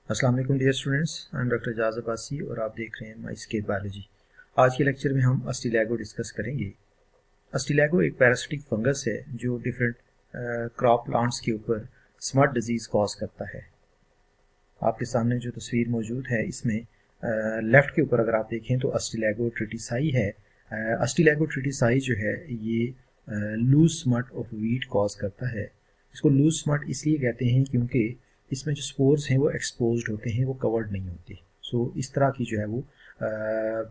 अस्सलाम वालेकुम dear students, I am doctor Ejaz Abbasi और आप देख रहे हैं माई स्केप बायोलॉजी। आज के लेक्चर में हम अस्टिलैगो डिस्कस करेंगे। अस्टिलैगो एक पैरासिटिक फंगस है जो डिफरेंट क्रॉप प्लांट्स के ऊपर स्मट डिजीज़ कॉज करता है। आपके सामने जो तस्वीर मौजूद है इसमें लेफ़्ट के ऊपर अगर आप देखें तो अस्टिलैगो ट्रिटिसाई है। अस्टिलैगो ट्रिटिसाई जो है ये loose smut of wheat cause करता है। इसको लूज स्मट इसलिए कहते हैं क्योंकि इसमें जो स्पोर्स हैं वो एक्सपोज्ड होते हैं, वो कवर्ड नहीं होते। सो इस तरह की जो है वो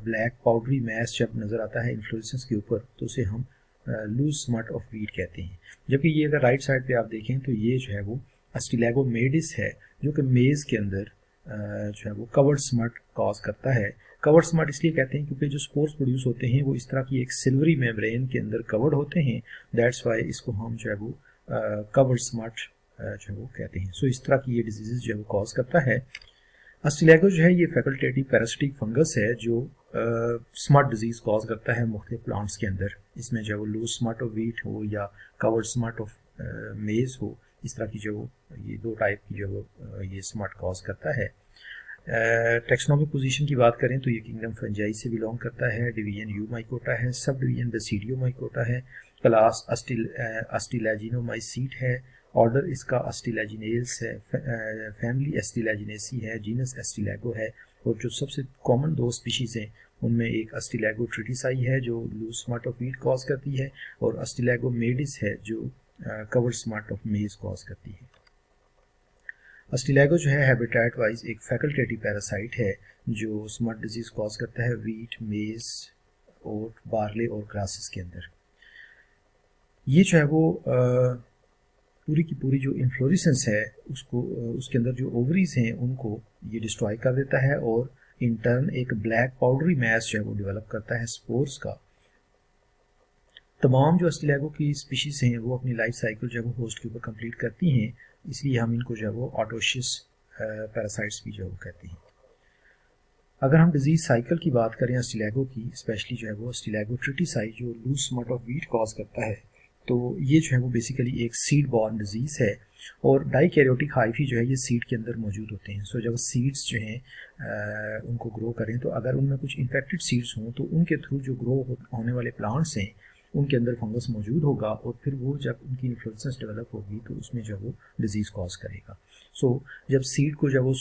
ब्लैक पाउडरी मैस जब नज़र आता है इन्फ्लोरेसेंस के ऊपर तो उसे हम लूज स्मट ऑफ वीट कहते हैं। जबकि ये अगर राइट साइड पे आप देखें तो ये जो है वो अस्टिलैगो मेडिस है जो कि मेज़ के अंदर जो है वो कवर्ड स्मट कॉज करता है। कवर्ड स्मट इसलिए कहते हैं क्योंकि जो स्पोर्स प्रोड्यूस होते हैं वो इस तरह की एक सिल्वरी मेम्ब्रेन के अंदर कवर्ड होते हैं। दैट्स वाई इसको हम जो है वो कवर्ड स्मट जो है वो कहते हैं। सो इस तरह की ये डिजीज़ जो है वो कॉज करता है। अस्टिलैगो जो है ये फैकल्टेटिव पैरासिटिक फंगस है जो स्मट डिजीज़ कॉज करता है मुख्तलिफ प्लांट्स के अंदर। इसमें जो है वो लूज स्मट ऑफ वीट हो या कवर्ड स्मट ऑफ मेज़ हो, इस तरह की जो ये दो टाइप की जो ये स्मट कॉज करता है। टेक्सोनोमिक पोजीशन की बात करें तो ये किंगडम फंजाई से बिलोंग करता है। डिवीजन यू माइकोटा है, सब डिवीजन बेसिडियो माइकोटा है, क्लास अस्टिलैजिनोमाइसीट है, ऑर्डर इसका अस्टिलैजिनेल्स है, फैमिली अस्टिलैजिनेसी है, जीनस अस्टिलैगो है और जो सबसे कॉमन दो स्पीशीज़ हैं उनमें एक अस्टिलैगो ट्रिटिसाई है जो loose smut of wheat cause करती है और अस्टिलैगो मेडिस है जो covered smut of maize cause करती है। अस्टिलैगो जो है हैबिटेट वाइज एक फैकल्टेटिव पैरासाइट है जो स्मट डिजीज़ कॉज करता है वीट, मेज और बार्ले और ग्रासेस के अंदर। ये जो है वो पूरी की पूरी जो इन्फ्लोरेसेंस है उसको उसके अंदर जो ओवरीज हैं उनको ये डिस्ट्रॉय कर देता है और इन टर्न एक ब्लैक पाउडरी मैस जो है वो डेवलप करता है स्पोर्स का। तमाम जो अस्टिलैगो की स्पीशीज़ हैं वो अपनी लाइफ साइकिल जो है वो होस्ट के ऊपर कंप्लीट करती हैं, इसलिए हम इनको जो है वो ऑटोशियस पैरासाइट्स भी जो है वो कहते हैं। अगर हम डिजीज़ साइकिल की बात करें अस्टिलैगो की, स्पेशली जो है वो अस्टिलैगो ट्रिटिसाई जो loose smut of wheat cause करता है, तो ये जो है वो बेसिकली एक सीड बॉर्न डिजीज़ है और डाइकैरियोटिक हाइफी जो है ये सीड के अंदर मौजूद होते हैं। सो जब सीड्स जो हैं उनको ग्रो करें तो अगर उनमें कुछ इन्फेक्टेड सीड्स हों तो उनके थ्रू जो ग्रो होने वाले प्लांट्स हैं उनके अंदर फंगस मौजूद होगा और फिर वो जब उनकी इन्फ्लोरेसेंस डेवलप होगी तो उसमें जब वो डिजीज़ कॉज करेगा। सो जब सीड को जब वो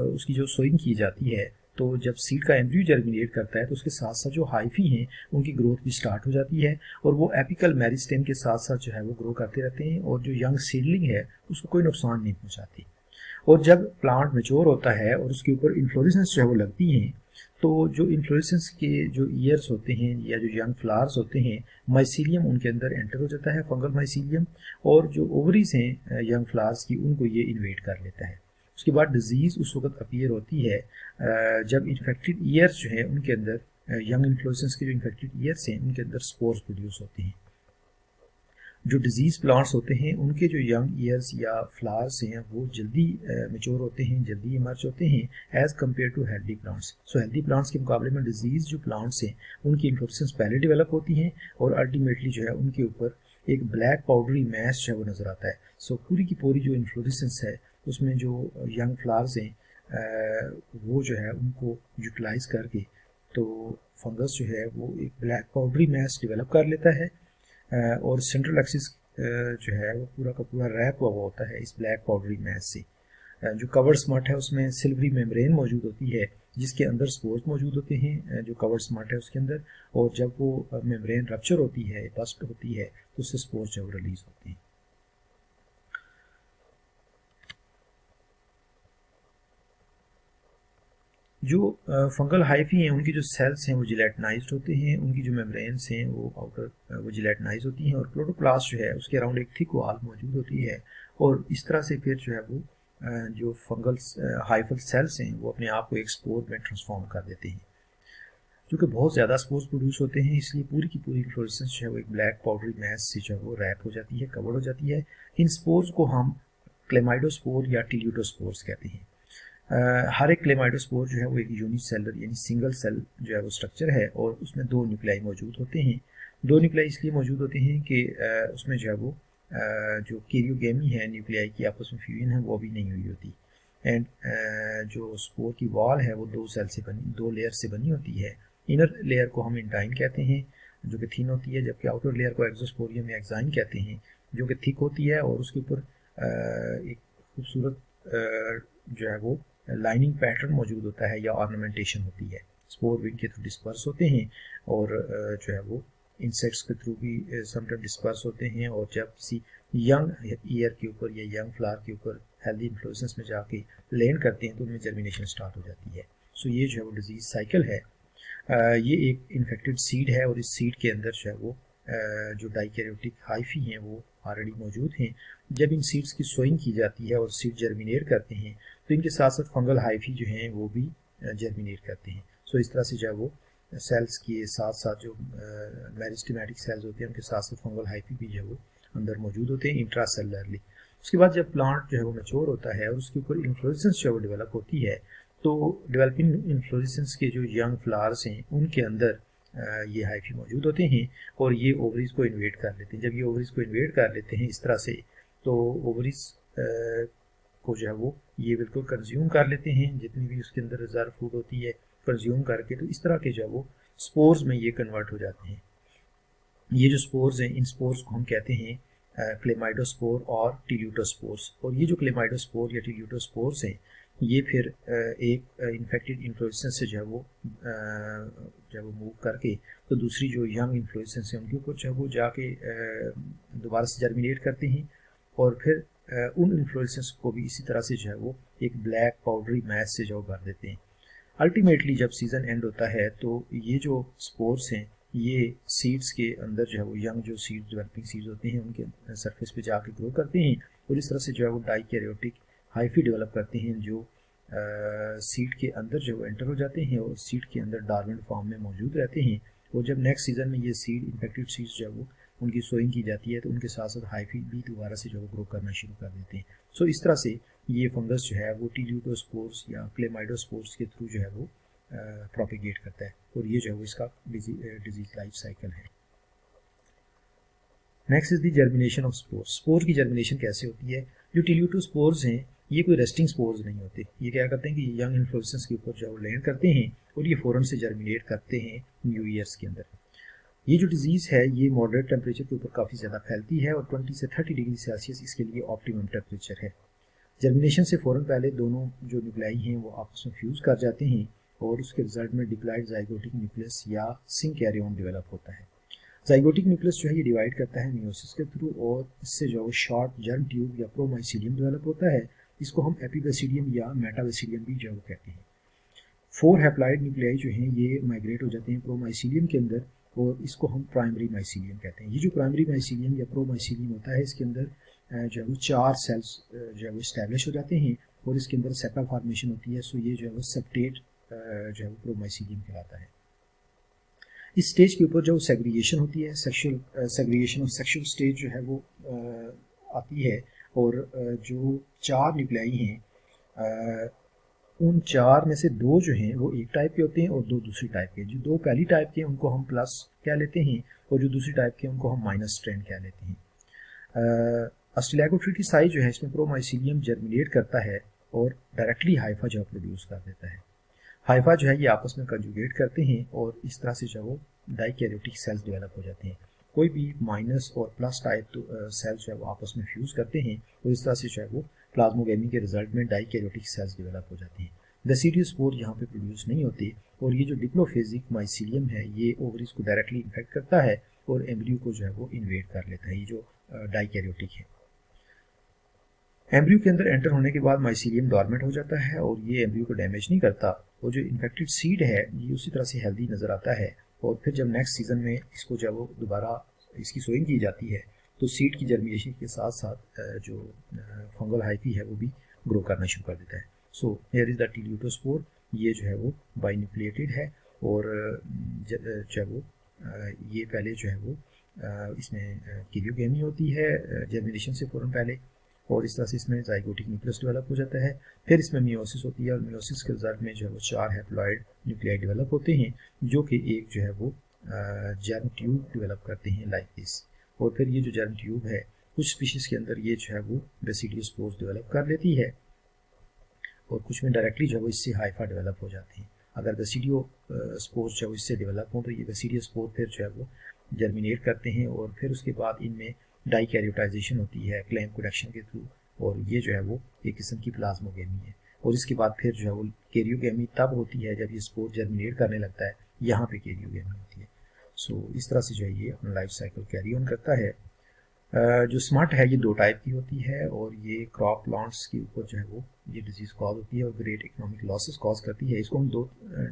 उसकी जो सोइंग की जाती है तो जब सीड का एम्ब्रियो जर्मिनेट करता है तो उसके साथ साथ जो हाइफी हैं उनकी ग्रोथ भी स्टार्ट हो जाती है और वो एपिकल मेरिस्टेम के साथ साथ जो है वो ग्रो करते रहते हैं और जो यंग सीडलिंग है उसको कोई नुकसान नहीं पहुँचाती। और जब प्लांट मेच्योर होता है और उसके ऊपर इन्फ्लोरेसेंस जो है वो लगती हैं तो जो इन्फ्लोरेसेंस के जो ईयर्स होते हैं या जो यंग फ्लावर्स होते हैं माइसीलियम उनके अंदर एंटर हो जाता है, फंगल माइसीलियम, और जो ओवरीज हैं यंग फ्लावर्स की उनको ये इन्वेड कर लेता है। उसके बाद डिजीज़ उस वक्त अपीयर होती है जब इन्फेक्टेड ईयर्स जो है उनके अंदर यंग इन्फ्लोरेसेंस के जो इन्फेक्टेड ईयर्स हैं उनके अंदर स्पोर्स प्रोड्यूस होते हैं। जो डिजीज़ प्लांट्स होते हैं उनके जो यंग ईयर्स या फ्लावर्स हैं वो जल्दी मेच्योर होते हैं, जल्दी इमर्ज होते हैं as compare to healthy plants. So healthy plants के मुकाबले में डिजीज़ जो प्लांट्स हैं उनकी इन्फ्लोरेसेंस पहले डेवलप होती हैं और अल्टीमेटली जो है उनके ऊपर एक ब्लैक पाउडरी मैस जो है वो नज़र आता है। सो पूरी की पूरी जो इन्फ्लोरेसेंस है उसमें जो यंग फ्लावर्स हैं वो जो है उनको यूटिलाइज करके तो फंगस जो है वो एक ब्लैक पाउडरी मैस डेवलप कर लेता है और सेंट्रल एक्सिस जो है वो पूरा का पूरा रैप हुआ होता है इस ब्लैक पाउडरी मैस से। जो कवर्ड स्मट है उसमें सिल्वरी मेम्ब्रेन मौजूद होती है जिसके अंदर स्पोर्स मौजूद होते हैं जो कवर्ड स्मट है उसके अंदर, और जब वो मेम्ब्रेन रप्चर होती है, बस्ट होती है, तो उससे स्पोर्स जो रिलीज होते हैं। जो फंगल हाइफी हैं उनकी जो सेल्स हैं वो जिलेटिनाइज्ड होते हैं, उनकी जो मेम्ब्रेन्स हैं वो आउटर वो जिलेटिनाइज होती हैं और क्लोरोप्लास्ट जो है उसके अराउंड एक थिक वॉल मौजूद होती है और इस तरह से फिर जो है वो जो फंगल हाइफल सेल्स हैं वो अपने आप को एक स्पोर में ट्रांसफॉर्म कर देते हैं। क्योंकि बहुत ज़्यादा स्पोर्स प्रोड्यूस होते हैं इसलिए पूरी की पूरी इन्फ्लोरेसेंस जो है वो एक ब्लैक पाउडरी मैस से जो है वो रैप हो जाती है, कवर हो जाती है। इन स्पोर्स को हम क्लेमाइडोस्पोर या टिल्यूडोस्पोर्स कहते हैं। हर एक क्लेमाइडोस्पोर जो है वो एक यूनिसेलर यानी सिंगल सेल जो है वो स्ट्रक्चर है और उसमें दो न्यूक्लियाई मौजूद होते हैं। दो न्यूक्लियाई इसलिए मौजूद होते हैं कि उसमें जो है वो जो कैरियोगेमी है न्यूक्लियाई की आपस में फ्यूजन है वो भी नहीं हुई होती एंड जो स्पोर की वॉल है वो दो लेयर से बनी होती है। इनर लेयर को हम इंटाइन कहते हैं जो कि थिन होती है, जबकि आउटर लेयर को एक्सोस्पोरियम या एक्साइन कहते हैं जो कि थिक होती है और उसके ऊपर एक खूबसूरत जो है वो लाइनिंग पैटर्न मौजूद होता है या ऑर्नामेंटेशन होती है। स्पोर विंग के थ्रू डिस्पर्स होते हैं और जो है वो इंसेक्ट्स के थ्रू भी समटाइम डिस्पर्स होते हैं, और जब किसी यंग ईयर के ऊपर या यंग फ्लावर के ऊपर हेल्दी इन्फ्लोरेसेंस में जाके लैंड करते हैं तो उनमें जर्मिनेशन स्टार्ट हो जाती है। सो ये जो है वो डिजीज साइकिल है। ये एक इन्फेक्टेड सीड है और इस सीड के अंदर जो है वो जो डाइकैरियोटिक हाइफी हैं वो ऑलरेडी मौजूद हैं। जब इन सीड्स की सोइंग की जाती है और सीड जर्मिनेट करते हैं तो इनके साथ साथ फंगल हाइफी जो हैं वो भी जर्मिनेट करते हैं। सो इस तरह से जो है वो सेल्स के साथ साथ जो मेरिस्टेमेटिक सेल्स होते हैं उनके साथ साथ फंगल हाइफी भी जो है वो अंदर मौजूद होते हैं इंट्रासेलुलरली। उसके बाद जब प्लांट जो है वो मैच्योर होता है और उसके ऊपर इन्फ्लोरेसेंस जो है वो डेवलप होती है तो डेवलपिंग इन्फ्लोरेसेंस के जो यंग फ्लावर्स हैं उनके अंदर ये हाइफी मौजूद होते हैं और ये ओवरीज को इन्वेट कर लेते हैं। जब ये ओवरीज को इन्वेट कर लेते हैं इस तरह से तो ओवरीज को जो है वो ये बिल्कुल कंज्यूम कर लेते हैं, जितनी भी उसके अंदर रिजर्व फूड होती है कंज्यूम करके, तो इस तरह के जो है वो स्पोर्स में ये कन्वर्ट हो जाते हैं। ये जो स्पोर्स हैं इन स्पोर्स को हम कहते हैं क्लेमाइडोस्पोर और टिल्यूटोस्पोर्स। और ये जो क्लेमाइडोस्पोर या टिल्यूटोस्पोर्स हैं ये फिर एक इन्फेक्टेड इन्फ्लोरेसेंस से जो है वो मूव करके तो दूसरी जो यंग इन्फ्लोरेसेंस है उनके ऊपर जो है वो जाके दोबारा से जर्मिनेट करते हैं और फिर उन इन्फ्लोरेसेंस को भी इसी तरह से जो है वो एक ब्लैक पाउडरी मैस से जो भर देते हैं। अल्टीमेटली जब सीज़न एंड होता है तो ये जो स्पोर्स हैं ये सीड्स के अंदर जो है वो यंग जो सीड डेवलपिंग सीड्स होते हैं उनके सरफेस पे जाके ग्रो करते हैं और इस तरह से जो है वो डाइकैरियोटिक हाइफी डेवलप करते हैं जो सीड के अंदर जो वो एंटर हो जाते हैं और सीड के अंदर डॉर्मेंट फॉर्म में मौजूद रहते हैं। और जब नेक्स्ट सीज़न में ये सीड इन्फेक्टेड सीड्स जो है वो उनकी सोइंग की जाती है तो उनके साथ साथ हाइफी भी दोबारा से जो है ग्रो करना शुरू कर देते हैं। सो इस तरह से ये फंगस जो है वो टिल्यूटोस्पोर्स या क्लेमाइडोस्पोर्स के थ्रू जो है वो प्रोपिगेट करता है और ये जो है वो इसका डिजीज लाइफ साइकिल है। Next is the germination of spores. Spore की जर्मिनेशन कैसे होती है? जो टिल्यूटोस्पोर्स हैं ये कोई रेस्टिंग स्पोर्स नहीं होते। ये क्या करते हैं कि यंग इन्फ्लोरेसेंस के ऊपर जो है लैंड करते हैं और ये फ़ौरन से जर्मिनेट करते हैं न्यू ईयर्स के अंदर। ये जो डिजीज़ है ये मॉडरेट टेम्परेचर के ऊपर काफ़ी ज़्यादा फैलती है और 20 से 30 डिग्री सेल्सियस इसके लिए ऑप्टिमम टेम्परेचर है। जर्मिनेशन से फ़ौरन पहले दोनों जो न्यूक्लाई हैं वो आपस में फ्यूज़ कर जाते हैं और उसके रिजल्ट में डिप्लॉइड ज़ाइगोटिक न्यूक्लियस या सिंक कैरियन डेवलप होता है। ज़ाइगोटिक न्यूक्लियस जो है ये डिवाइड करता है मियोसिस के थ्रू और इससे जो है शॉर्ट जर्म ट्यूब या प्रोमाइसीलियम डेवलप होता है। इसको हम एपीबैसिडियम या मेटाबैसिडियम भी जो है कहते हैं। 4 हैप्लॉइड न्यूक्लियाई जो हैं ये माइग्रेट हो जाते हैं प्रोमाइसीलियम के अंदर और इसको हम प्राइमरी माइसीलियम कहते हैं। ये जो प्राइमरी माइसीलियम या प्रोमाइसीलियम होता है इसके अंदर जो है वो 4 सेल्स जो है वो इस्टेब्लिश हो जाते हैं और इसके अंदर सेपल फॉर्मेशन होती है। सो ये जो है वो सेप्टेट जो है वो प्रोमाइसीलियम कहलाता है। इस स्टेज के ऊपर जो सेग्रीगेशन होती है sexual segregation of sexual stage जो है वो आती है और जो 4 न्यूक्लियाई हैं उन 4 में से 2 जो हैं वो एक टाइप के होते हैं और 2 दूसरी टाइप के। जो 2 पहली टाइप के हैं उनको हम प्लस कह लेते हैं और जो दूसरी टाइप के हैं उनको हम माइनस स्ट्रैंड कह लेते हैं। अस्टिलैगोट्रिटिसाई जो है इसमें प्रोमाइसीलियम जर्मिनेट करता है और डायरेक्टली हाइफा जो प्रोड्यूस कर देता है। हाइफा जो है ये आपस में कंजुगेट करते हैं और इस तरह से जो वो डाइकैरियोटिक सेल्स डेवलप हो जाते हैं। कोई भी माइनस और प्लस टाइप सेल्स जो है वो आपस में फ्यूज़ करते हैं और इस तरह से जो है वो प्लाज्मोगेमी के रिजल्ट में डाइकैरियोटिक सेल्स डेवलप हो जाते हैं। बेसिडियस स्पोर यहाँ पे प्रोड्यूस नहीं होते और ये जो डिप्लोफेजिक माइसीलियम है ये ओवरीज को डायरेक्टली इन्फेक्ट करता है और एम्ब्रियो को जो है वो इन्वेट कर लेता है। ये जो डाइकैरियोटिक है एम्ब्रियो के अंदर एंटर होने के बाद माइसीलियम डॉर्मेंट हो जाता है और ये एम्ब्रियो को डैमेज नहीं करता और जो इन्फेक्टेड सीड है ये उसी तरह से हेल्दी नज़र आता है। और फिर जब नेक्स्ट सीजन में इसको जब वो दोबारा इसकी सोइंग की जाती है तो सीड की जर्मिनेशन के साथ साथ जो फंगल हाइफी है वो भी ग्रो करना शुरू कर देता है। So here is the teleutospore. ये जो है वो बाइन्यूक्लिएटेड है और जो है वो ये पहले जो है वो इसमें किलियोगेमी होती है जर्मिनेशन से फ़ौरन पहले और इस तरह से इसमें ज़ाइगोटिक न्यूक्लियस डेवलप हो जाता है। फिर इसमें मियोसिस होती है और मियोसिस के रिजल्ट में जो है वो 4 हैप्लॉइड न्यूक्लियाई डेवलप होते हैं जो कि एक जो है वो जर्म ट्यूब डेवलप करते हैं लाइक दिस। और फिर ये जो जर्म ट्यूब है कुछ स्पीशीज़ के अंदर ये जो है वो बेसिडियस स्पोर्स डेवलप कर लेती है और कुछ में डायरेक्टली जो है वो इससे हाइफा डेवलप हो जाते हैं। अगर बेसिडियो स्पोर्स जो है इससे डेवलप हों तो ये बेसिडियो स्पोर फिर जो है वो जर्मिनेट करते हैं और फिर उसके बाद इनमें डाई कैरियोटाइजेशन होती है क्लैम प्रोडक्शन के थ्रू, और ये जो है वो एक किस्म की प्लाज्मोगेमी है। और इसके बाद फिर जो है वो कैरियोगेमी तब होती है जब ये स्पोर जर्मिनेट करने लगता है, यहाँ पे कैरियोगेमी होती है। सो इस तरह से जो है ये अपना लाइफ साइकिल कैरी ऑन करता है। जो स्मट है ये 2 टाइप की होती है और ये क्रॉप प्लांट्स के ऊपर जो है वो ये डिजीज़ कॉज होती है और ग्रेट इकोनॉमिक लॉसेस कॉज करती है। इसको हम 2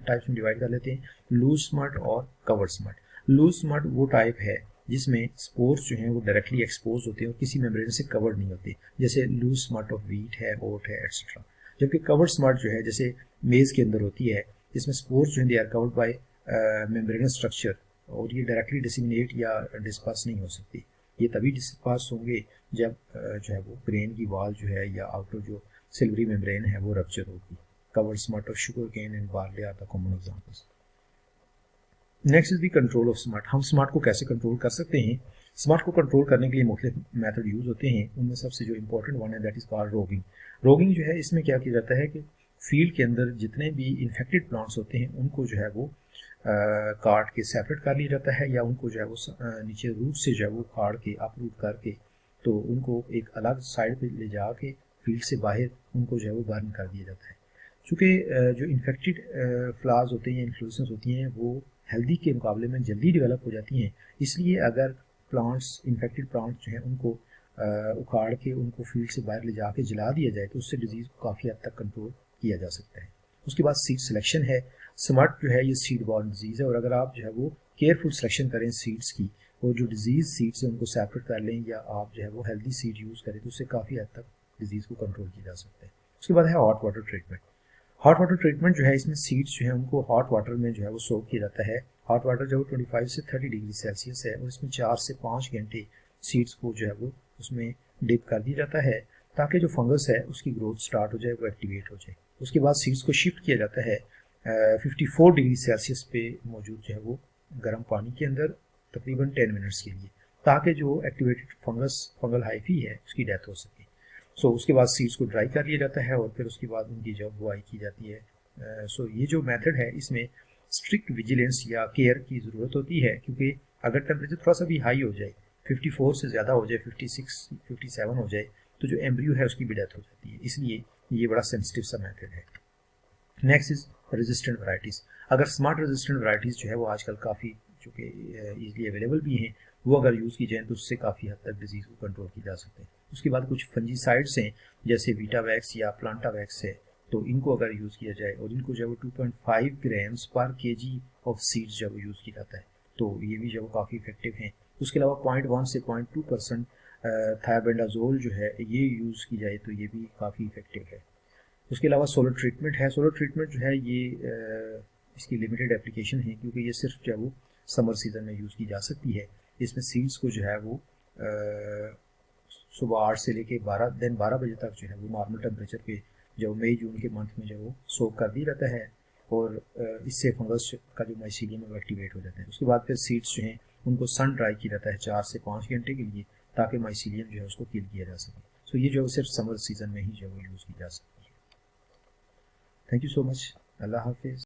टाइप्स में डिवाइड कर लेते हैं, लूज स्मट और कवर्ड स्मट। लूज स्मट वो टाइप है जिसमें स्पोर्स जो हैं वो डायरेक्टली एक्सपोज होते हैं और किसी मेम्ब्रेन से कवर्ड नहीं होते, जैसे लूज स्मट ऑफ वीट है, ओट है, एट्सेट्रा। जबकि कवर्ड स्मट जो है जैसे मेज के अंदर होती है, जिसमें स्पोर्स जो है they are covered by membranous structure और ये डायरेक्टली डिसिमिनेट या डिस्पर्स नहीं हो सकती। ये तभी डिस्पर्स होंगे जब जो है वो ग्रेन की वाल जो है या आउटर जो सिल्वरी मेम्ब्रेन है वो रप्चर होगी। Covered smut of sugarcane and barley are the common examples. Next is the control of smut. हम स्मट को कैसे कंट्रोल कर सकते हैं? स्मट को कंट्रोल करने के लिए मुख्तलिफ मेथड यूज होते हैं, उनमें सबसे जो इंपॉर्टेंट वन है that is called roguing. Roguing जो है इसमें क्या किया जाता है कि फील्ड के अंदर जितने भी इन्फेक्टेड प्लांट्स होते हैं उनको जो है वो काट के सेपरेट कर लिया जाता है या उनको जो है वो नीचे रूट से जो है वो काट के अपरूट करके तो उनको एक अलग साइड पे ले जा के फील्ड से बाहर उनको जो है वो बर्न कर दिया जाता है। चूँकि जो इन्फेक्टेड फ्लावर्स होते हैं या इन्फ्लोरेसेंस होती हैं वो हेल्दी के मुकाबले में जल्दी डेवलप हो जाती हैं, इसलिए अगर प्लांट्स इन्फेक्टेड प्लांट्स जो हैं उनको उखाड़ के उनको फील्ड से बाहर ले जाके जला दिया जाए तो उससे डिजीज़ को काफ़ी हद तक कंट्रोल किया जा सकता है। उसके बाद सीड सिलेक्शन है। स्मट जो है ये सीड बॉर्न डिजीज़ है और अगर आप जो है वो केयरफुल सिलेक्शन करें सीड्स की और जो डिजीज़ सीड्स है उनको सेपरेट कर लें या आप जो है वो हेल्दी सीड यूज़ करें तो उससे काफ़ी हद तक डिजीज़ को कंट्रोल किया जा सकता है। उसके बाद है hot water treatment. Hot water treatment जो है इसमें सीड्स जो है उनको हॉट वाटर में जो है वो सोक किया जाता है। हॉट वाटर जो 25 से 30 डिग्री सेल्सियस है और इसमें 4 से 5 घंटे सीड्स को जो है वो उसमें डिप कर दिया जाता है ताकि जो फंगस है उसकी ग्रोथ स्टार्ट हो जाए, वो एक्टिवेट हो जाए। उसके बाद सीड्स को शिफ्ट किया जाता है 54 डिग्री सेल्सियस पे मौजूद जो है वो गर्म पानी के अंदर तकरीबन 10 मिनट्स के लिए, ताकि जो एक्टिवेटेड फंगल हाइफी है उसकी डेथ हो सके। उसके बाद सीड्स को ड्राई कर लिया जाता है और फिर उसके बाद उनकी जो बुआई की जाती है। ये जो मेथड है इसमें स्ट्रिक्ट विजिलेंस या केयर की ज़रूरत होती है, क्योंकि अगर टेम्परेचर थोड़ा सा भी हाई हो जाए, 54 से ज़्यादा हो जाए, 56, 57 हो जाए, तो जो एम्ब्रियो है उसकी भी डेथ हो जाती है। इसलिए ये बड़ा सेंसिटिव सा मेथड है। Next is resistant varieties. अगर स्मार्ट रेजिस्टेंट वैरायटीज़ जो है वो आजकल काफ़ी चूँकि ईजिली अवेलेबल भी हैं, वो अगर यूज़ की जाए तो उससे काफ़ी हद तक डिजीज़ को कंट्रोल की जा सकते हैं। उसके बाद कुछ फंजीसाइड्स हैं जैसे वीटावैक्स या प्लांटावैक्स है, तो इनको अगर यूज़ किया जाए और इनको जो है वो 2.5 ग्राम्स पर केजी ऑफ सीड्स जब यूज़ किया जाता है तो ये भी जो काफ़ी इफेक्टिव हैं। उसके अलावा 0.1 से 0.2% थायाबेंडाजोल जो है ये यूज़ की जाए तो ये भी काफ़ी इफेक्टिव है। उसके अलावा सोलर ट्रीटमेंट है। सोलर ट्रीटमेंट जो है ये इसकी लिमिटेड एप्लीकेशन है क्योंकि ये सिर्फ जो है वो समर सीज़न में यूज़ की जा सकती है। इसमें सीड्स को जो है वो सुबह 8 से लेके 12 बजे तक जो है वो नॉर्मल टेम्परेचर पे जो मई जून के मंथ में जो वो सोक कर दिया जाता है और इससे फंगस का जो माइसीलियम है वो एक्टिवेट हो जाता है। उसके बाद फिर सीड्स जो हैं उनको सन ड्राई किया जाता है 4 से 5 घंटे के लिए ताकि माइसीलियम जो है उसको किल किया जा सके। ये जो सिर्फ समर सीज़न में ही जो है वो यूज़ की जा सकती है। Thank you so much. अल्लाह हाफिज़।